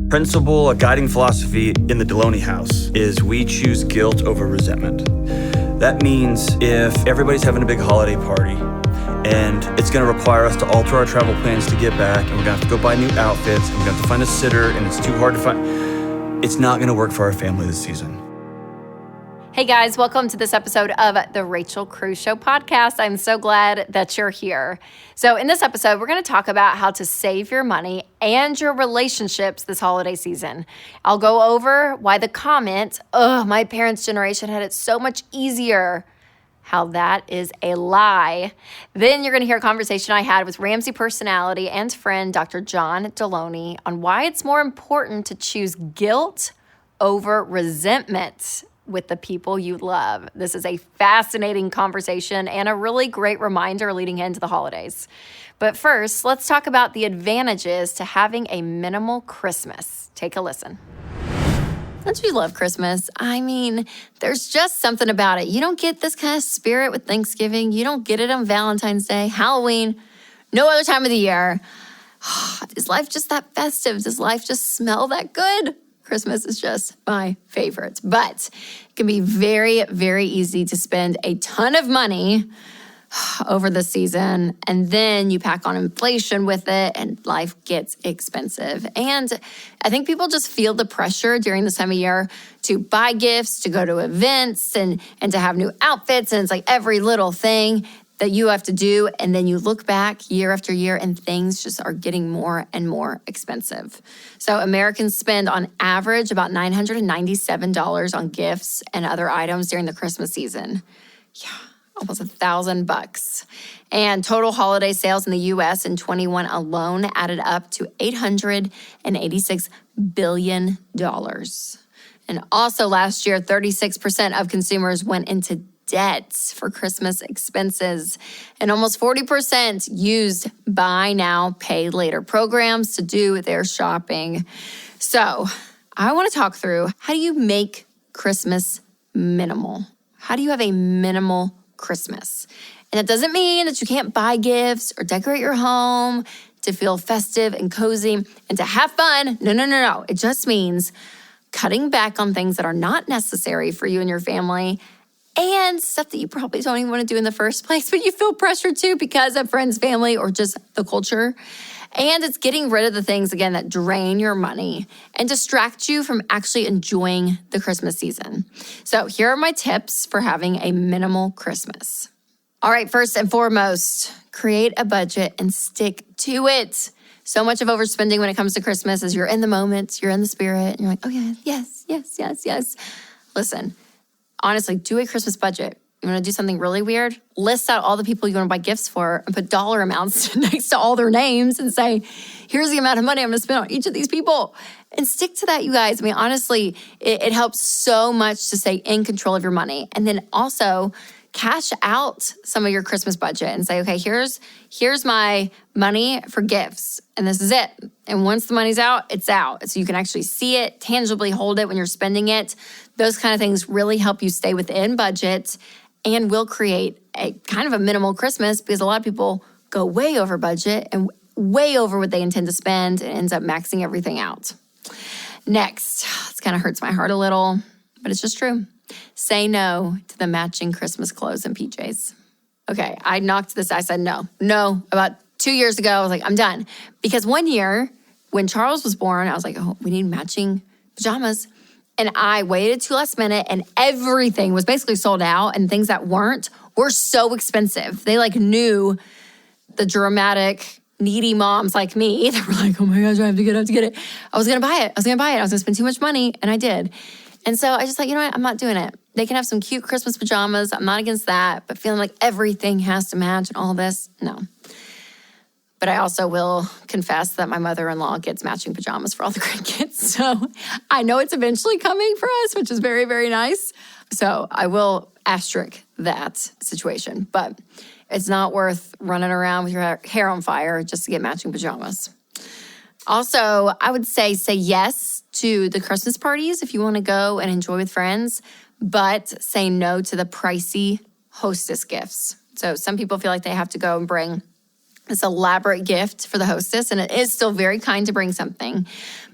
Principle, a guiding philosophy in the Delony house is we choose guilt over resentment. That means if everybody's having a big holiday party and it's gonna require us to alter our travel plans to get back, and we're gonna have to go buy new outfits, and we're gonna have to find a sitter, and it's too hard to find, it's not gonna work for our family this season. Hey guys, welcome to this episode of the Rachel Cruze Show podcast. I'm so glad that you're here. So in this episode, we're going to talk about how to save your money and your relationships this holiday season. I'll go over why the comment, my parents' generation had it so much easier, how that is a lie. Then you're going to hear a conversation I had with Ramsey personality and friend Dr. John Delony on why it's more important to choose guilt over resentment with the people you love. This is a fascinating conversation and a really great reminder leading into the holidays. But first, let's talk about the advantages to having a minimal Christmas. Take a listen. Don't you love Christmas? I mean, there's just something about it. You don't get this kind of spirit with Thanksgiving. You don't get it on Valentine's Day, Halloween, no other time of the year. Is life just that festive? Does life just smell that good? Christmas is just my favorite, but it can be very, very easy to spend a ton of money over the season, and then you pack on inflation with it, and life gets expensive. And I think people just feel the pressure during this time of year to buy gifts, to go to events, and to have new outfits, and it's like every little thing that you have to do, and then you look back year after year and things just are getting more and more expensive. So Americans spend on average about $997 on gifts and other items during the Christmas season. Yeah, almost $1,000. And total holiday sales in the U.S. in 21 alone added up to $886 billion. And also last year, 36% of consumers went into debt for Christmas expenses, and almost 40% used buy now, pay later programs to do their shopping. So I want to talk through, how do you make Christmas minimal? How do you have a minimal Christmas? And that doesn't mean that you can't buy gifts or decorate your home to feel festive and cozy and to have fun. No. It just means cutting back on things that are not necessary for you and your family, and stuff that you probably don't even want to do in the first place, but you feel pressured to because of friends, family, or just the culture. And it's getting rid of the things, again, that drain your money and distract you from actually enjoying the Christmas season. So here are my tips for having a minimal Christmas. All right, first and foremost, create a budget and stick to it. So much of overspending when it comes to Christmas is you're in the moment, you're in the spirit, and you're like, oh yeah, yes. Listen, honestly, do a Christmas budget. You want to do something really weird? List out all the people you want to buy gifts for and put dollar amounts next to all their names and say, here's the amount of money I'm going to spend on each of these people. And stick to that, you guys. I mean, honestly, it helps so much to stay in control of your money. And then also cash out some of your Christmas budget and say, okay, here's my money for gifts, and this is it. And once the money's out, it's out. So you can actually see it, tangibly hold it when you're spending it. Those kind of things really help you stay within budget and will create a kind of a minimal Christmas, because a lot of people go way over budget and way over what they intend to spend and ends up maxing everything out. Next, this kind of hurts my heart a little, but it's just true. Say no to the matching Christmas clothes and PJs. Okay, I knocked this. I said no. About 2 years ago, I was like, I'm done. Because one year when Charles was born, I was like, oh, we need matching pajamas. And I waited till last minute, and everything was basically sold out, and things that weren't were so expensive. They knew the dramatic, needy moms like me that were like, oh my gosh, I have to get it. I was going to buy it. I was going to spend too much money, and I did. And so I just thought, you know what? I'm not doing it. They can have some cute Christmas pajamas. I'm not against that. But feeling like everything has to match and all this, no. But I also will confess that my mother-in-law gets matching pajamas for all the grandkids. So I know it's eventually coming for us, which is very, very nice. So I will asterisk that situation. But it's not worth running around with your hair on fire just to get matching pajamas. Also, I would say yes to the Christmas parties if you want to go and enjoy with friends, but say no to the pricey hostess gifts. So some people feel like they have to go and bring this elaborate gift for the hostess, and it is still very kind to bring something.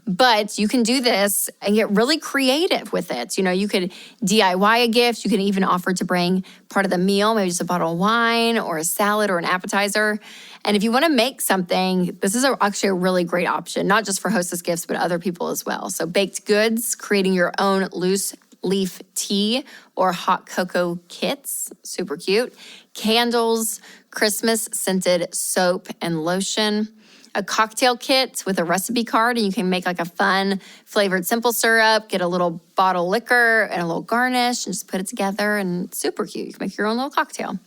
But you can do this and get really creative with it. You could DIY a gift. You can even offer to bring part of the meal, maybe just a bottle of wine or a salad or an appetizer. And if you want to make something, this is actually a really great option, not just for hostess gifts, but other people as well. So baked goods, creating your own loose leaf tea or hot cocoa kits, super cute. Candles, Christmas scented soap and lotion. A cocktail kit with a recipe card, and you can make like a fun flavored simple syrup, get a little bottle liquor and a little garnish and just put it together, and it's super cute. You can make your own little cocktail.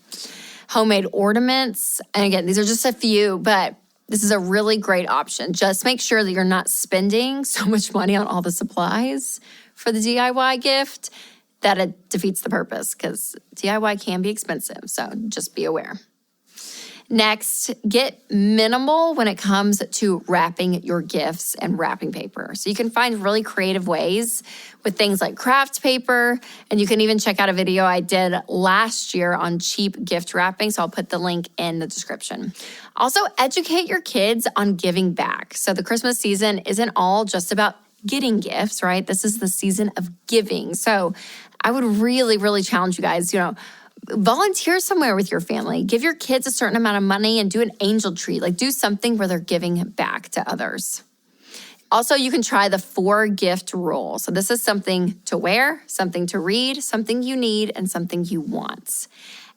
Homemade ornaments. And again, these are just a few, but this is a really great option. Just make sure that you're not spending so much money on all the supplies for the DIY gift that it defeats the purpose, because DIY can be expensive. So just be aware. Next, get minimal when it comes to wrapping your gifts and wrapping paper. So you can find really creative ways with things like craft paper, and you can even check out a video I did last year on cheap gift wrapping. So I'll put the link in the description. Also, educate your kids on giving back. So the Christmas season isn't all just about getting gifts, right? This is the season of giving. So I would really, really challenge you guys, volunteer somewhere with your family. Give your kids a certain amount of money and do an angel treat. Like, do something where they're giving back to others. Also, you can try the 4-gift rule. So this is something to wear, something to read, something you need, and something you want.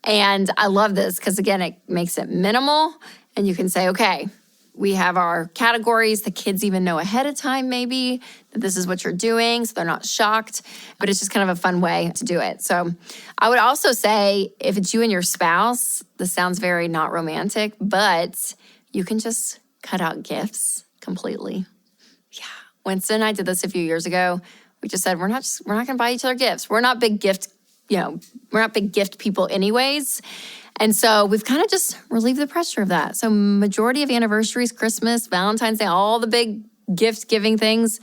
And I love this because, again, it makes it minimal. And you can say, okay, we have our categories. The kids even know ahead of time, maybe, that this is what you're doing, so they're not shocked. But it's just kind of a fun way to do it. So I would also say, if it's you and your spouse, this sounds very not romantic, but you can just cut out gifts completely. Yeah. Winston and I did this a few years ago. We just said, we're not going to buy each other gifts. We're not big gift, we're not big gift people anyways. And so we've kind of just relieved the pressure of that. So majority of anniversaries, Christmas, Valentine's Day, all the big gift giving things,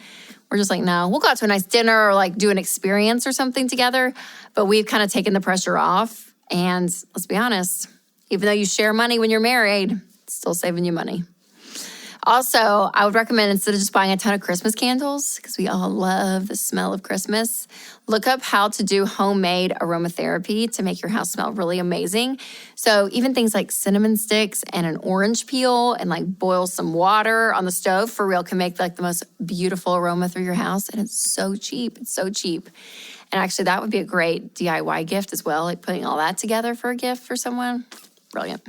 we're just like, no, we'll go out to a nice dinner or like do an experience or something together. But we've kind of taken the pressure off. And let's be honest, even though you share money when you're married, it's still saving you money. Also, I would recommend, instead of just buying a ton of Christmas candles, because we all love the smell of Christmas, look up how to do homemade aromatherapy to make your house smell really amazing. So even things like cinnamon sticks and an orange peel, and like boil some water on the stove for real, can make like the most beautiful aroma through your house. And it's so cheap. It's so cheap. And actually, that would be a great DIY gift as well, like putting all that together for a gift for someone. Brilliant.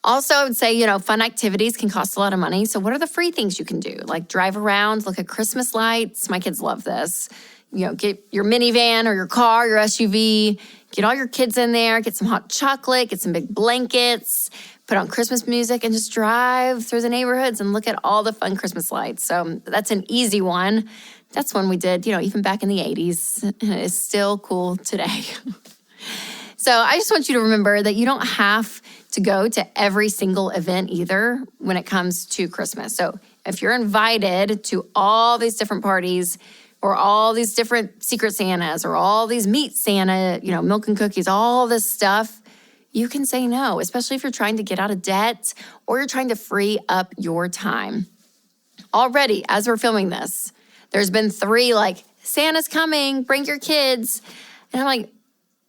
Also, I would say, fun activities can cost a lot of money. So what are the free things you can do? Like drive around, look at Christmas lights. My kids love this. Get your minivan or your car, your SUV, get all your kids in there, get some hot chocolate, get some big blankets, put on Christmas music, and just drive through the neighborhoods and look at all the fun Christmas lights. So that's an easy one. That's one we did, even back in the 80s. And it's still cool today. So I just want you to remember that you don't have to go to every single event either when it comes to Christmas. So if you're invited to all these different parties or all these different Secret Santas or all these meat Santa, milk and cookies, all this stuff, you can say no, especially if you're trying to get out of debt or you're trying to free up your time. Already, as we're filming this, there's been 3 Santa's coming, bring your kids. And I'm like,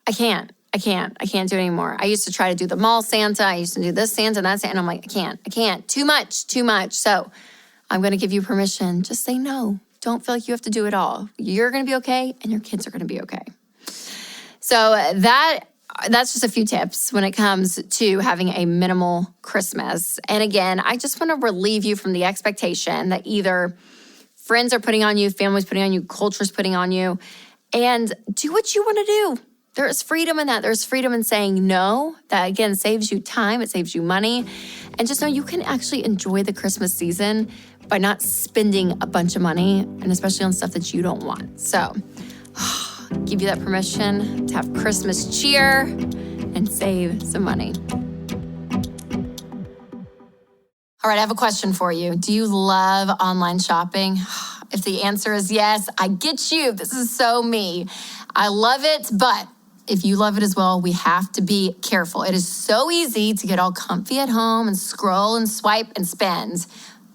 I can't do it anymore. I used to try to do the mall Santa. I used to do this Santa and that Santa. And I'm like, I can't. Too much. So I'm going to give you permission. Just say no. Don't feel like you have to do it all. You're going to be okay and your kids are going to be okay. So that's just a few tips when it comes to having a minimal Christmas. And again, I just want to relieve you from the expectation that either friends are putting on you, family's putting on you, culture's putting on you, and do what you want to do. There is freedom in that. There's freedom in saying no. That, again, saves you time. It saves you money. And just know you can actually enjoy the Christmas season by not spending a bunch of money, and especially on stuff that you don't want. So give you that permission to have Christmas cheer and save some money. All right, I have a question for you. Do you love online shopping? If the answer is yes, I get you. This is so me. I love it, but if you love it as well, we have to be careful. It is so easy to get all comfy at home and scroll and swipe and spend.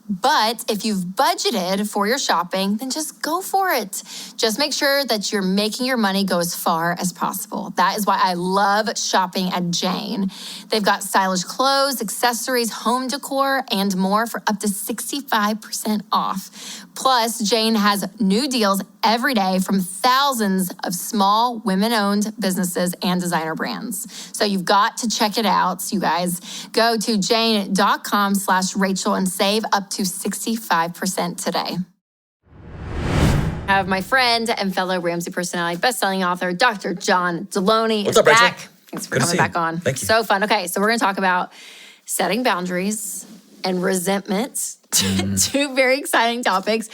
But if you've budgeted for your shopping, then just go for it. Just make sure that you're making your money go as far as possible. That is why I love shopping at Jane. They've got stylish clothes, accessories, home decor, and more for up to 65% off. Plus, Jane has new deals every day from thousands of small women-owned businesses and designer brands. So you've got to check it out, you guys. Go to jane.com/Rachel and save up to 65% today. I have my friend and fellow Ramsey personality, best-selling author, Dr. John Delony. What's up, back. Rachel? Thanks for coming back on. Thank you. So fun. Okay, so we're going to talk about setting boundaries and resentment. Two very exciting topics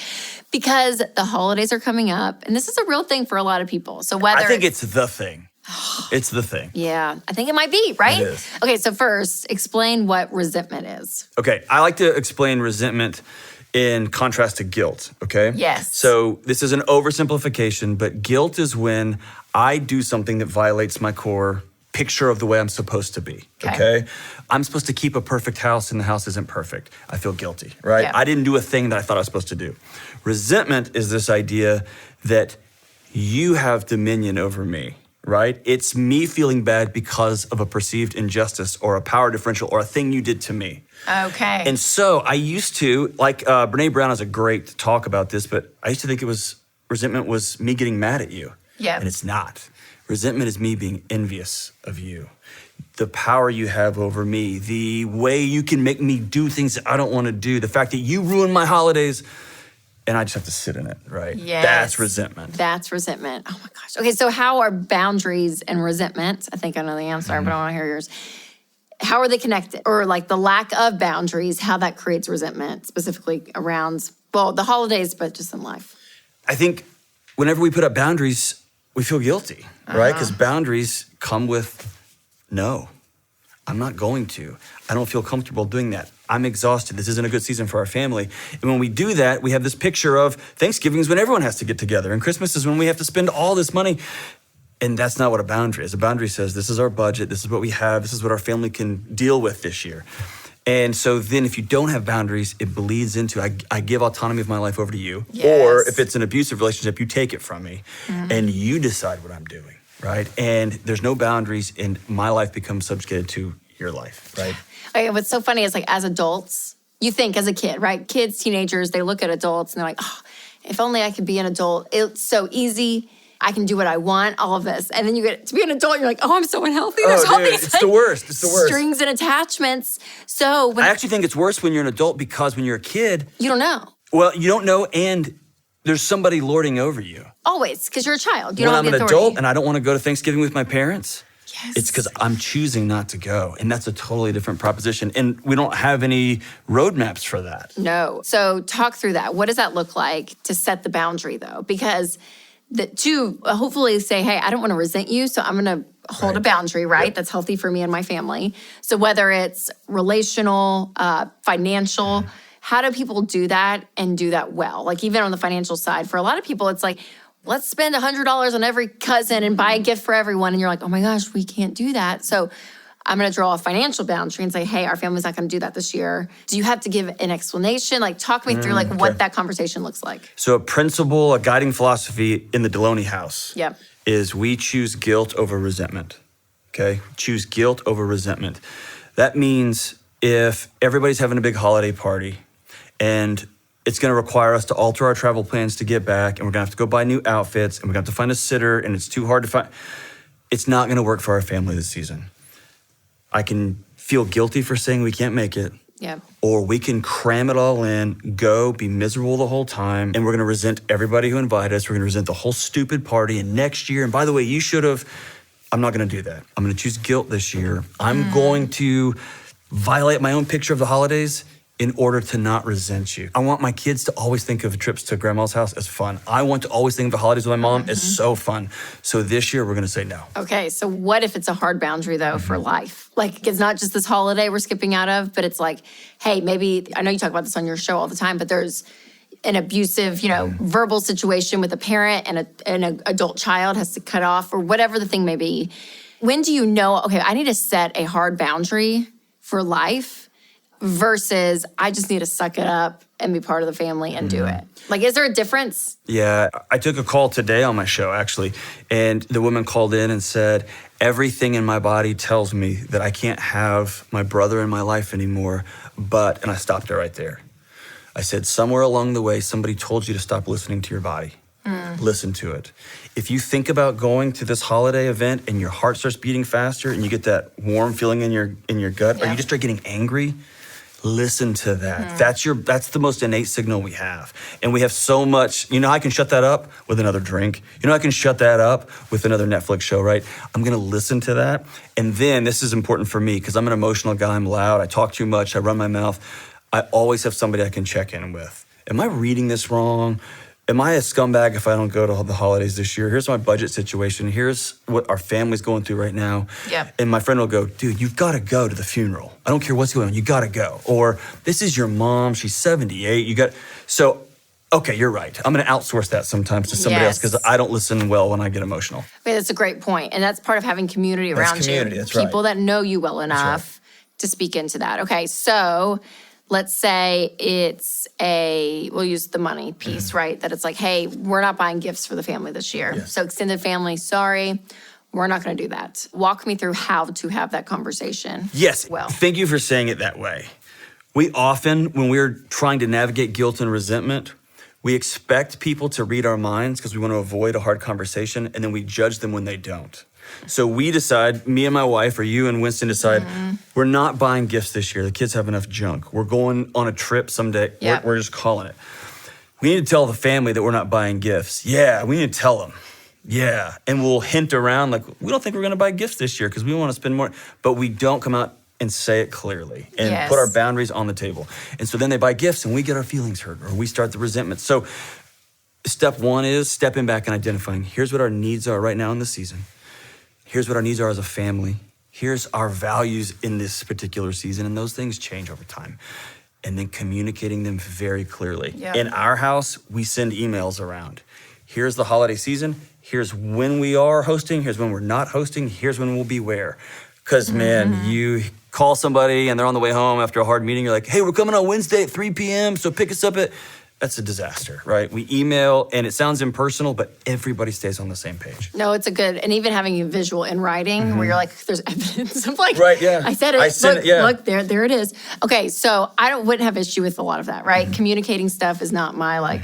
because the holidays are coming up, and this is a real thing for a lot of people. So whether I think it's the thing. It's the thing. Yeah, I think it might be, right? It is. Okay, so first, explain what resentment is. Okay, I like to explain resentment in contrast to guilt, okay? Yes. So this is an oversimplification, but guilt is when I do something that violates my core picture of the way I'm supposed to be, okay? I'm supposed to keep a perfect house and the house isn't perfect. I feel guilty, right? Yeah. I didn't do a thing that I thought I was supposed to do. Resentment is this idea that you have dominion over me, right? It's me feeling bad because of a perceived injustice or a power differential or a thing you did to me. Okay. And so I used to, like Brene Brown has a great talk about this, but I used to think resentment was me getting mad at you. Yeah. And it's not. Resentment is me being envious of you. The power you have over me, the way you can make me do things that I don't want to do, the fact that you ruin my holidays and I just have to sit in it, right? Yes. That's resentment. That's resentment. Oh my gosh. Okay, so how are boundaries and resentment? I think I know the answer, but I want to hear yours. How are they connected? Or like the lack of boundaries, how that creates resentment, specifically around, well, the holidays, but just in life. I think whenever we put up boundaries, we feel guilty, right? Because boundaries come with no, I'm not going to. I don't feel comfortable doing that. I'm exhausted. This isn't a good season for our family. And when we do that, we have this picture of Thanksgiving is when everyone has to get together, and Christmas is when we have to spend all this money. And that's not what a boundary is. A boundary says, this is our budget, this is what we have, this is what our family can deal with this year. And so then if you don't have boundaries, it bleeds into, I give autonomy of my life over to you. Yes. Or if it's an abusive relationship, you take it from me and you decide what I'm doing, right? And there's no boundaries and my life becomes subjugated to your life, right? Okay, what's so funny is like as adults, you think as a kid, right? Kids, teenagers, they look at adults and they're like, oh, if only I could be an adult. It's so easy. I can do what I want, all of this. And then you get to be an adult, you're like, oh, I'm so unhealthy. There's all these it's the worst. It's the worst. strings and attachments. So when I actually think it's worse when you're an adult because when you're a kid, you don't know. well, you don't know and there's somebody lording over you. Always, because you're a child. You When don't I'm have an the authority. adult and I don't want to go to Thanksgiving with my parents, Yes. it's because I'm choosing not to go. And that's a totally different proposition. And we don't have any roadmaps for that. No. So talk through that. What does that look like to set the boundary though? Because to hopefully say, hey, I don't want to resent you, so I'm going to hold a boundary, right? Yep. That's healthy for me and my family. So whether it's relational, financial, how do people do that and do that well? Like even on the financial side, for a lot of people, it's like, let's spend $100 on every cousin and buy a gift for everyone. And you're like, oh my gosh, we can't do that. So I'm going to draw a financial boundary and say, hey, our family's not going to do that this year. Do you have to give an explanation? Like talk me through like what that conversation looks like. So a principle, a guiding philosophy in the Delony house Yep. is we choose guilt over resentment, okay? Choose guilt over resentment. That means if everybody's having a big holiday party and it's going to require us to alter our travel plans to get back, and we're going to have to go buy new outfits, and we're going to have to find a sitter, and it's too hard to find. It's not going to work for our family this season. I can feel guilty for saying we can't make it, Yeah. or we can cram it all in, go, be miserable the whole time, and we're going to resent everybody who invited us. We're going to resent the whole stupid party, and next year, and by the way, you should have. I'm not going to do that. I'm going to choose guilt this year. I'm going to violate my own picture of the holidays in order to not resent you. I want my kids to always think of trips to grandma's house as fun. I want to always think of the holidays with my mom as so fun. So this year we're gonna say no. Okay, so what if it's a hard boundary though for life? Like it's not just this holiday we're skipping out of, but it's like, hey, maybe, I know you talk about this on your show all the time, but there's an abusive, verbal situation with a parent and an adult child has to cut off or whatever the thing may be. When do you know, okay, I need to set a hard boundary for life versus I just need to suck it up and be part of the family and do it? Like, is there a difference? Yeah, I took a call today on my show, actually, and the woman called in and said, everything in my body tells me that I can't have my brother in my life anymore, and I stopped her right there. I said, somewhere along the way, somebody told you to stop listening to your body. Listen to it. If you think about going to this holiday event and your heart starts beating faster and you get that warm feeling in your gut, or you just start getting angry, listen to that. That's the most innate signal we have. And we have so much, I can shut that up with another drink. I can shut that up with another Netflix show, right? I'm gonna listen to that. And then this is important for me because I'm an emotional guy, I'm loud, I talk too much, I run my mouth. I always have somebody I can check in with. Am I reading this wrong? Am I a scumbag if I don't go to the holidays this year? Here's my budget situation. Here's what our family's going through right now. Yep. And my friend will go, dude, you've got to go to the funeral. I don't care what's going on. You got to go. Or this is your mom. She's 78. Okay, you're right. I'm going to outsource that sometimes to somebody else because I don't listen well when I get emotional. Okay, that's a great point. And that's part of having community around you. That's People that know you well enough to speak into that. Okay, so let's say we'll use the money piece, right? That it's like, hey, we're not buying gifts for the family this year. Yes. So extended family, sorry, we're not going to do that. Walk me through how to have that conversation. Yes, well. Thank you for saying it that way. We often, when we're trying to navigate guilt and resentment, we expect people to read our minds because we want to avoid a hard conversation, and then we judge them when they don't. So we decide, me and my wife, or you and Winston decide, we're not buying gifts this year. The kids have enough junk. We're going on a trip someday. Yep. We're just calling it. We need to tell the family that we're not buying gifts. Yeah, we need to tell them. Yeah, and we'll hint around like, we don't think we're going to buy gifts this year because we want to spend more. But we don't come out and say it clearly and put our boundaries on the table. And so then they buy gifts and we get our feelings hurt or we start the resentment. So step one is stepping back and identifying, here's what our needs are right now in the season. Here's what our needs are as a family. Here's our values in this particular season. And those things change over time. And then communicating them very clearly. Yep. In our house, we send emails around. Here's the holiday season. Here's when we are hosting. Here's when we're not hosting. Here's when we'll be where. Because, man, you call somebody and they're on the way home after a hard meeting. You're like, hey, we're coming on Wednesday at 3 p.m., so pick us up at... That's a disaster, right? We email, and it sounds impersonal, but everybody stays on the same page. No, it's a good, and even having a visual in writing where you're like, there's evidence of like, right, yeah. I said it, look, there it is. Okay, so I wouldn't have issue with a lot of that, right? Communicating stuff is not my,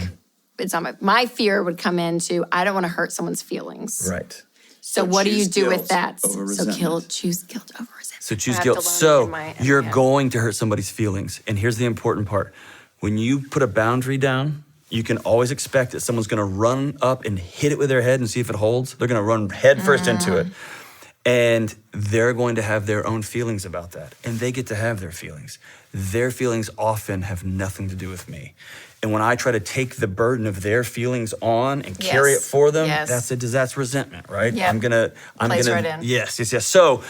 it's not my fear would come into, I don't want to hurt someone's feelings. Right. So what do you do with that? So choose guilt over resentment. So choose guilt. So you're going to hurt somebody's feelings. And here's the important part. When you put a boundary down, you can always expect that someone's going to run up and hit it with their head and see if it holds. They're going to run head first into it. And they're going to have their own feelings about that. And they get to have their feelings. Their feelings often have nothing to do with me. And when I try to take the burden of their feelings on and carry it for them, that's resentment, right? Yep. I'm gonna right in. Yes. So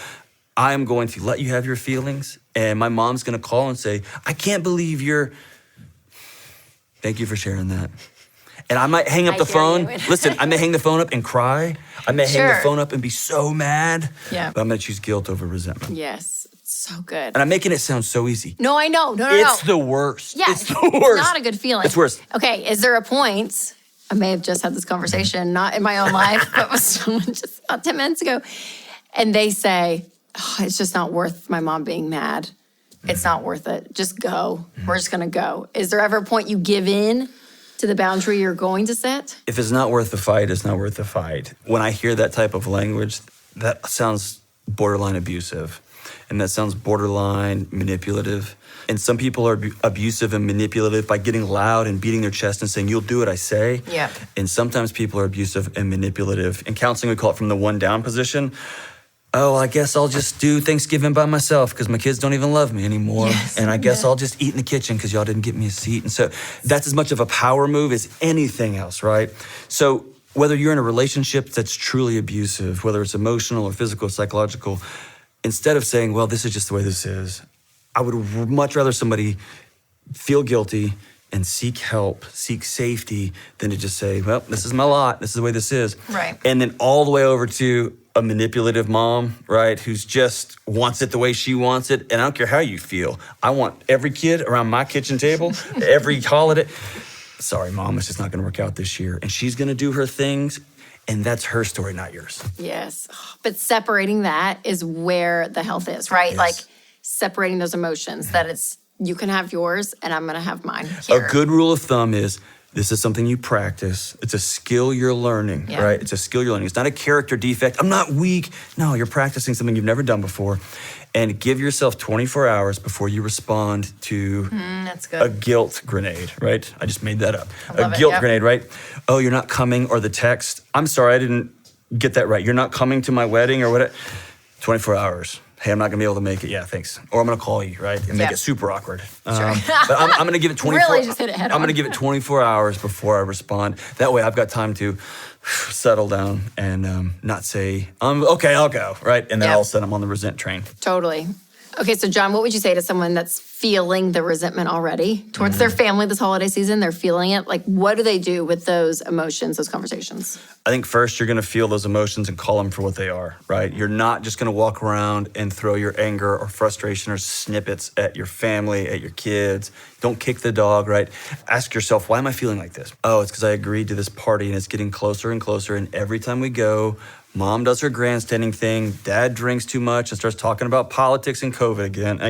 I'm going to let you have your feelings, and my mom's gonna call and say, I can't believe thank you for sharing that. And I might hang up the phone. Listen, I may hang the phone up and cry. I may hang the phone up and be so mad. Yeah. But I'm gonna choose guilt over resentment. Yes. So good. And I'm making it sound so easy. No, I know. No. It's the worst. Yeah, it's the worst. It's not a good feeling. It's worse. Okay, is there a point, I may have just had this conversation, not in my own life, but with someone just about 10 minutes ago, and they say, it's just not worth my mom being mad. It's not worth it. Just go. We're just going to go. Is there ever a point you give in to the boundary you're going to set? If it's not worth the fight, it's not worth the fight. When I hear that type of language, that sounds borderline abusive. And that sounds borderline manipulative. And some people are abusive and manipulative by getting loud and beating their chest and saying, you'll do what I say. Yeah. And sometimes people are abusive and manipulative. In counseling, we call it from the one down position. Oh, I guess I'll just do Thanksgiving by myself because my kids don't even love me anymore. Yes. And I guess I'll just eat in the kitchen because y'all didn't get me a seat. And so that's as much of a power move as anything else, right? So whether you're in a relationship that's truly abusive, whether it's emotional or physical or psychological, instead of saying, well, this is just the way this is, I would much rather somebody feel guilty and seek help, seek safety, than to just say, well, this is my lot, this is the way this is. Right. And then all the way over to, a manipulative mom, right, who's just wants it the way she wants it. And I don't care how you feel. I want every kid around my kitchen table, every holiday. Sorry, Mom, it's just not going to work out this year. And she's going to do her things. And that's her story, not yours. Yes. But separating that is where the health is, right? Yes. Like separating those emotions, that it's, you can have yours and I'm going to have mine here. A good rule of thumb is this is something you practice. It's a skill you're learning, right? It's a skill you're learning. It's not a character defect. I'm not weak. No, you're practicing something you've never done before. And give yourself 24 hours before you respond to That's good. a guilt grenade, right? I just made that up. love A it, guilt yep. grenade, right? Oh, you're not coming, or the text. I'm sorry, I didn't get that right. You're not coming to my wedding or what? 24 hours. Hey, I'm not gonna be able to make it. Yeah, thanks. Or I'm gonna call you, right? And make it super awkward. Sure. But I'm gonna give it 24. Really just hit it head I'm on. gonna give it 24 hours before I respond. That way, I've got time to settle down and not say, okay, I'll go, right? And then all of a sudden, I'm on the resent train. Totally. Okay, so John, what would you say to someone that's feeling the resentment already towards their family this holiday season? They're feeling it. Like, what do they do with those emotions, those conversations? I think first you're going to feel those emotions and call them for what they are, right? You're not just going to walk around and throw your anger or frustration or snippets at your family, at your kids. Don't kick the dog, right? Ask yourself, why am I feeling like this? Oh, it's because I agreed to this party and it's getting closer and closer. And every time we go, Mom does her grandstanding thing. Dad drinks too much and starts talking about politics and COVID again.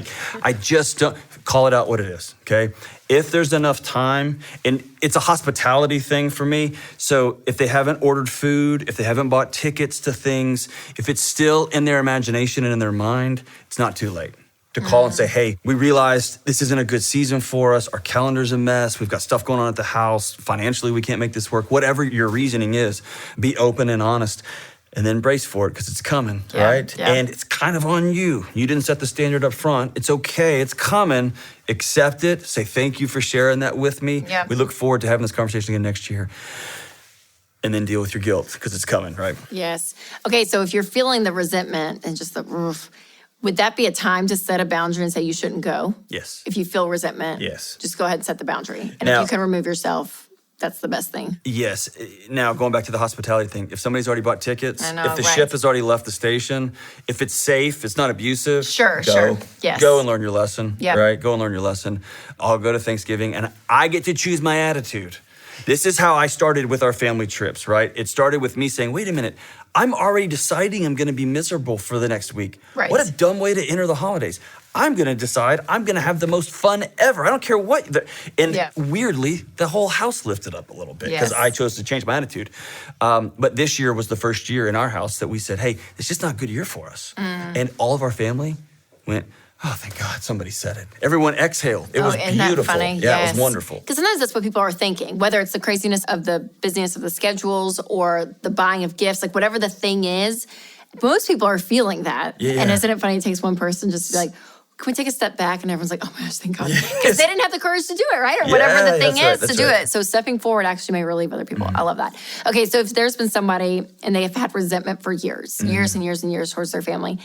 I just don't call it out what it is, okay? If there's enough time, and it's a hospitality thing for me, so if they haven't ordered food, if they haven't bought tickets to things, if it's still in their imagination and in their mind, it's not too late to call and say, hey, we realized this isn't a good season for us. Our calendar's a mess. We've got stuff going on at the house. Financially, we can't make this work. Whatever your reasoning is, be open and honest. And then brace for it because it's coming, right? Yeah. And it's kind of on you. You didn't set the standard up front. It's okay. It's coming. Accept it. Say thank you for sharing that with me. Yeah. We look forward to having this conversation again next year. And then deal with your guilt because it's coming, right? Yes. Okay, so if you're feeling the resentment and just the oof, would that be a time to set a boundary and say you shouldn't go? Yes. If you feel resentment, Yes. just go ahead and set the boundary. And Now- if you can remove yourself, that's the best thing. Yes. Now, going back to the hospitality thing, if somebody's already bought tickets, I know, if the right. ship has already left the station, if it's safe, it's not abusive, Sure, go. sure. Yes. Go and learn your lesson, Yep. right? Go and learn your lesson. I'll go to Thanksgiving, and I get to choose my attitude. This is how I started with our family trips, right? It started with me saying, wait a minute, I'm already deciding I'm going to be miserable for the next week. Right. What a dumb way to enter the holidays. I'm going to decide I'm going to have the most fun ever. I don't care what. And weirdly, the whole house lifted up a little bit because Yes. I chose to change my attitude. But this year was the first year in our house that we said, hey, it's just not a good year for us. And all of our family went, oh, thank God somebody said it. Everyone exhaled. It was isn't that beautiful. funny? Yeah, Yes. it was wonderful. Because sometimes that's what people are thinking, whether it's the craziness of the busyness of the schedules or the buying of gifts, like whatever the thing is, most people are feeling that. Yeah. And isn't it funny? It takes one person just to be like, can we take a step back? And everyone's like, oh my gosh, thank God. Because they didn't have the courage to do it, right? Or whatever the thing is to do it. So stepping forward actually may relieve other people. I love that. Okay, so if there's been somebody and they have had resentment for years, years and years and years towards their family,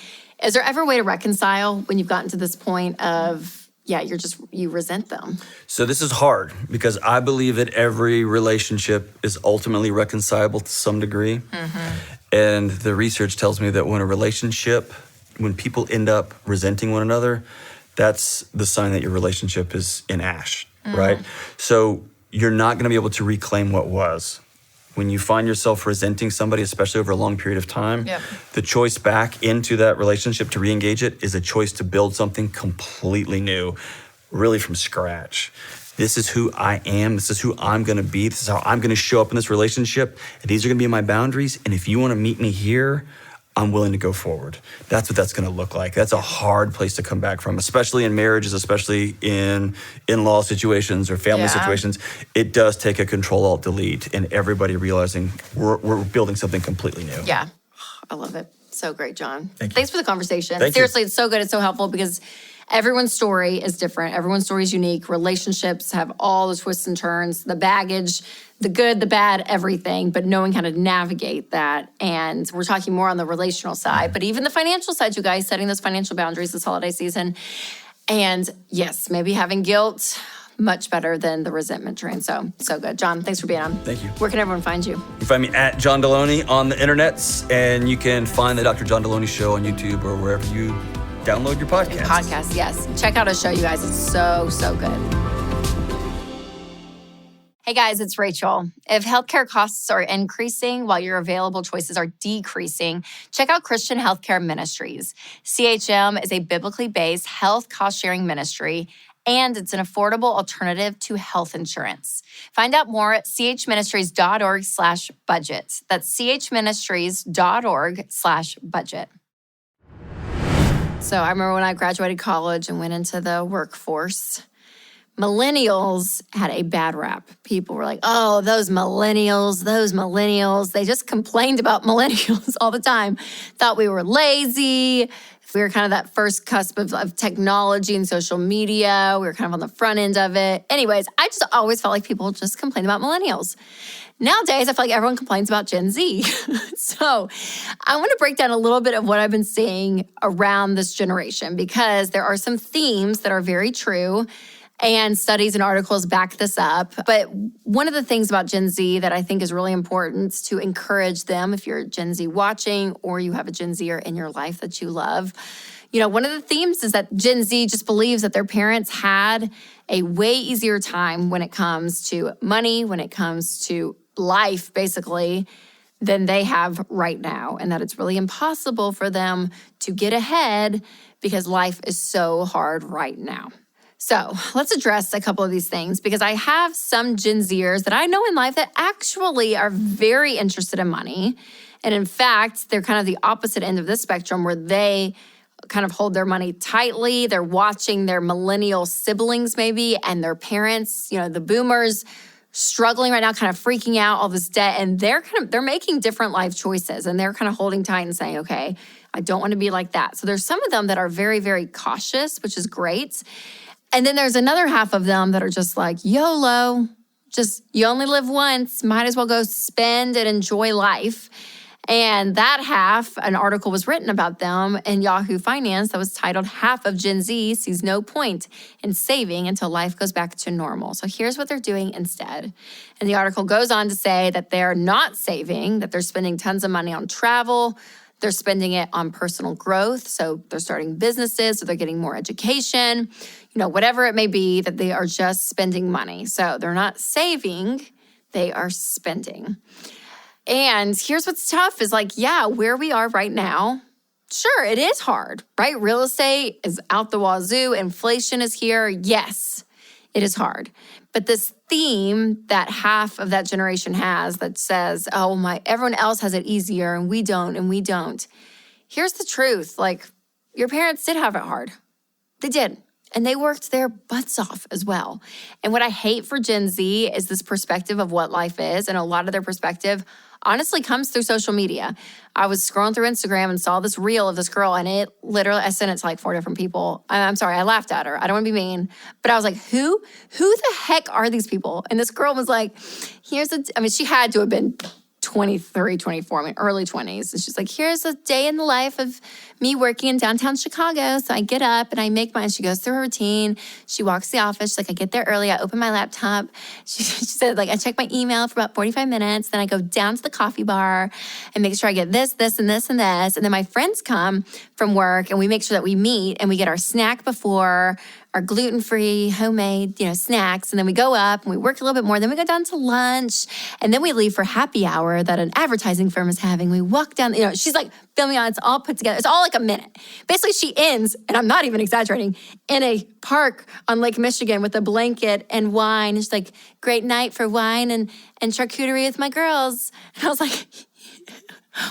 is there ever a way to reconcile when you've gotten to this point of, you resent them? So this is hard because I believe that every relationship is ultimately reconcilable to some degree. And the research tells me that when people end up resenting one another, that's the sign that your relationship is in ash, right? So you're not going to be able to reclaim what was. When you find yourself resenting somebody, especially over a long period of time, the choice back into that relationship to re-engage it is a choice to build something completely new, really from scratch. This is who I am. This is who I'm going to be. This is how I'm going to show up in this relationship. And these are going to be my boundaries. And if you want to meet me here, I'm willing to go forward. That's what that's going to look like. That's a hard place to come back from, especially in marriages, especially in in-law situations or family situations. It does take a Control-Alt-Delete and everybody realizing we're building something completely new. Yeah, I love it. So great, John. Thank you. Thanks for the conversation. Thank you. Seriously, it's so good. It's so helpful because everyone's story is different. Everyone's story is unique. Relationships have all the twists and turns, the baggage, the good, the bad, everything, but knowing how to navigate that. And we're talking more on the relational side, but even the financial side, you guys, setting those financial boundaries this holiday season. And yes, maybe having guilt, much better than the resentment train. So good. John, thanks for being on. Thank you. Where can everyone find you? You can find me at John Delony on the internets, and you can find the Dr. John Delony Show on YouTube or wherever you download your podcast. Podcast, yes. Check out his show, you guys. It's so good. Hey guys, it's Rachel. If healthcare costs are increasing while your available choices are decreasing, check out Christian Healthcare Ministries. CHM is a biblically based health cost-sharing ministry, and it's an affordable alternative to health insurance. Find out more at chministries.org/budget. That's chministries.org/budget. So I remember when I graduated college and went into the workforce, millennials had a bad rap. People were like, oh, those millennials. They just complained about millennials all the time. Thought we were lazy. We were kind of that first cusp of technology and social media. We were kind of on the front end of it. Anyways, I just always felt like people just complained about millennials. Nowadays, I feel like everyone complains about Gen Z. So I want to break down a little bit of what I've been seeing around this generation, because there are some themes that are very true, and studies and articles back this up. But one of the things about Gen Z that I think is really important to encourage them, if you're Gen Z watching or you have a Gen Zer in your life that you love, one of the themes is that Gen Z just believes that their parents had a way easier time when it comes to money, when it comes to life, basically, than they have right now. And that it's really impossible for them to get ahead because life is so hard right now. So let's address a couple of these things, because I have some Gen Zers that I know in life that actually are very interested in money. And in fact, they're kind of the opposite end of this spectrum, where they kind of hold their money tightly. They're watching their millennial siblings maybe and their parents, the boomers, struggling right now, kind of freaking out, all this debt. And they're making different life choices, and they're kind of holding tight and saying, okay, I don't want to be like that. So there's some of them that are very, very cautious, which is great. And then there's another half of them that are just like, YOLO, just you only live once, might as well go spend and enjoy life. And that half, an article was written about them in Yahoo Finance that was titled, "Half of Gen Z Sees No Point in Saving Until Life Goes Back to Normal." So here's what they're doing instead. And the article goes on to say that they're not saving, that they're spending tons of money on travel. They're spending it on personal growth. So they're starting businesses, so they're getting more education, whatever it may be, that they are just spending money. So they're not saving, they are spending. And here's what's tough is where we are right now, sure, it is hard, right? Real estate is out the wazoo. Inflation is here. Yes, it is hard. But this theme that half of that generation has that says, oh, everyone else has it easier and we don't. Here's the truth. Your parents did have it hard. They did. And they worked their butts off as well. And what I hate for Gen Z is this perspective of what life is. And a lot of their perspective honestly comes through social media. I was scrolling through Instagram and saw this reel of this girl, and it literally, I sent it to 4 different people. I'm sorry, I laughed at her. I don't want to be mean. But I was like, who the heck are these people? And this girl was like, she had to have been 23, 24, early 20s. And she's like, here's a day in the life of me working in downtown Chicago. So I get up and I make mine. She goes through her routine. She walks to the office. She's like, I get there early. I open my laptop. She said, I check my email for about 45 minutes. Then I go down to the coffee bar and make sure I get this, this, and this, and this. And then my friends come from work and we make sure that we meet and we get our snack before, our gluten-free, homemade, snacks. And then we go up and we work a little bit more. Then we go down to lunch. And then we leave for happy hour that an advertising firm is having. We walk down, she's filming on, it's all put together. It's all a minute. Basically, she ends, and I'm not even exaggerating, in a park on Lake Michigan with a blanket and wine. It's great night for wine and charcuterie with my girls. And I was like,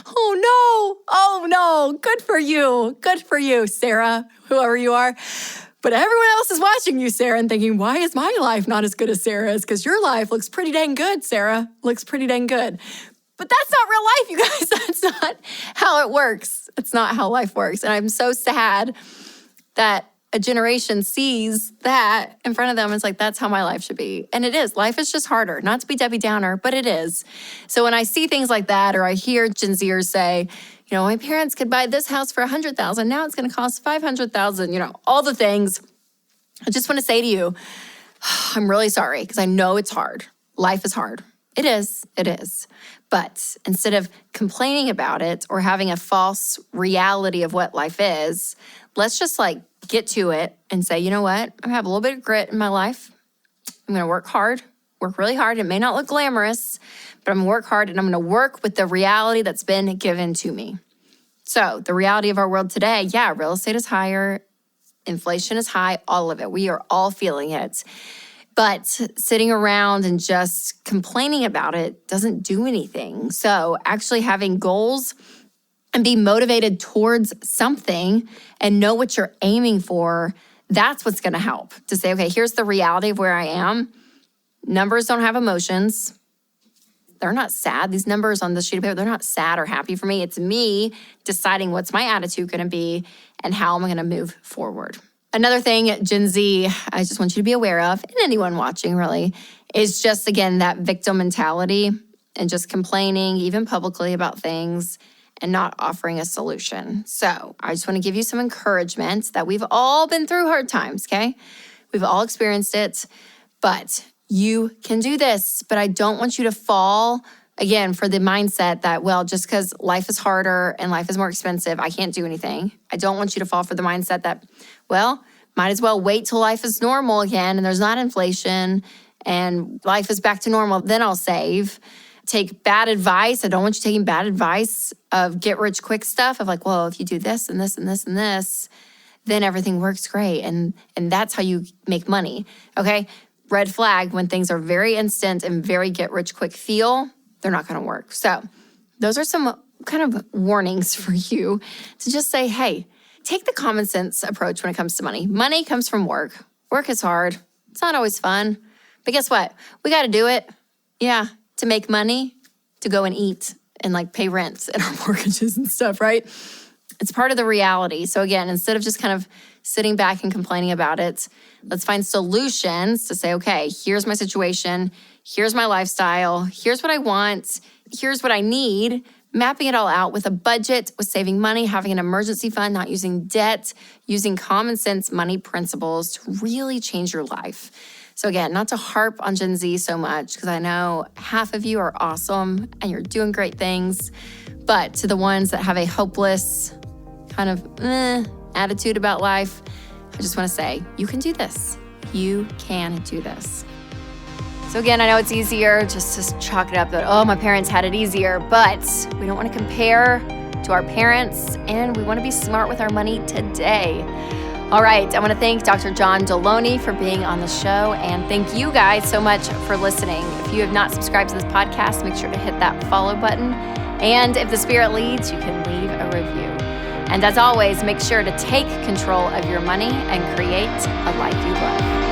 oh no, good for you, Sarah, whoever you are. But everyone else is watching you, Sarah, and thinking, why is my life not as good as Sarah's? Because your life looks pretty dang good, Sarah. Looks pretty dang good. But that's not real life, you guys. That's not how it works. It's not how life works. And I'm so sad that a generation sees that in front of them. It's that's how my life should be. And it is. Life is just harder. Not to be Debbie Downer, but it is. So when I see things like that, or I hear Gen Zers say, my parents could buy this house for $100,000. Now it's going to cost $500,000, all the things. I just want to say to you, I'm really sorry because I know it's hard. Life is hard. It is. But instead of complaining about it or having a false reality of what life is, let's just get to it and say, you know what? I have a little bit of grit in my life. I'm going to work really hard. It may not look glamorous, but I'm going to work hard and I'm going to work with the reality that's been given to me. So the reality of our world today, yeah, real estate is higher, inflation is high, all of it. We are all feeling it. But sitting around and just complaining about it doesn't do anything. So actually having goals and be motivated towards something and know what you're aiming for, that's what's going to help. To say, okay, here's the reality of where I am. Numbers don't have emotions. They're not sad. These numbers on this sheet of paper, they're not sad or happy for me. It's me deciding what's my attitude going to be and how am I going to move forward. Another thing, Gen Z, I just want you to be aware of, and anyone watching really, is just, again, that victim mentality and just complaining, even publicly, about things and not offering a solution. So I just want to give you some encouragement that we've all been through hard times, okay? We've all experienced it, but you can do this. But I don't want you to fall, again, for the mindset that, well, just because life is harder and life is more expensive, I can't do anything. I don't want you to fall for the mindset that, well, might as well wait till life is normal again and there's not inflation and life is back to normal, then I'll save. Take bad advice. I don't want you taking bad advice of get rich quick stuff of well, if you do this and this and this and this, then everything works great. And that's how you make money, okay? Red flag, when things are very instant and very get rich quick feel, they're not going to work. So those are some kind of warnings for you to just say, hey, take the common sense approach when it comes to money. Money comes from work. Work is hard. It's not always fun. But guess what? We got to do it. Yeah, to make money, to go and eat and pay rent and our mortgages and stuff, right? It's part of the reality. So again, instead of just kind of sitting back and complaining about it, let's find solutions to say, okay, here's my situation. Here's my lifestyle. Here's what I want. Here's what I need. Mapping it all out with a budget, with saving money, having an emergency fund, not using debt, using common sense money principles to really change your life. So again, not to harp on Gen Z so much, because I know half of you are awesome and you're doing great things. But to the ones that have a hopeless kind of attitude about life, I just want to say, you can do this. You can do this. So again, I know it's easier just to chalk it up that, oh, my parents had it easier, but we don't want to compare to our parents and we want to be smart with our money today. All right, I want to thank Dr. John Delony for being on the show, and thank you guys so much for listening. If you have not subscribed to this podcast, make sure to hit that follow button. And if the Spirit leads, you can leave a review. And as always, make sure to take control of your money and create a life you love.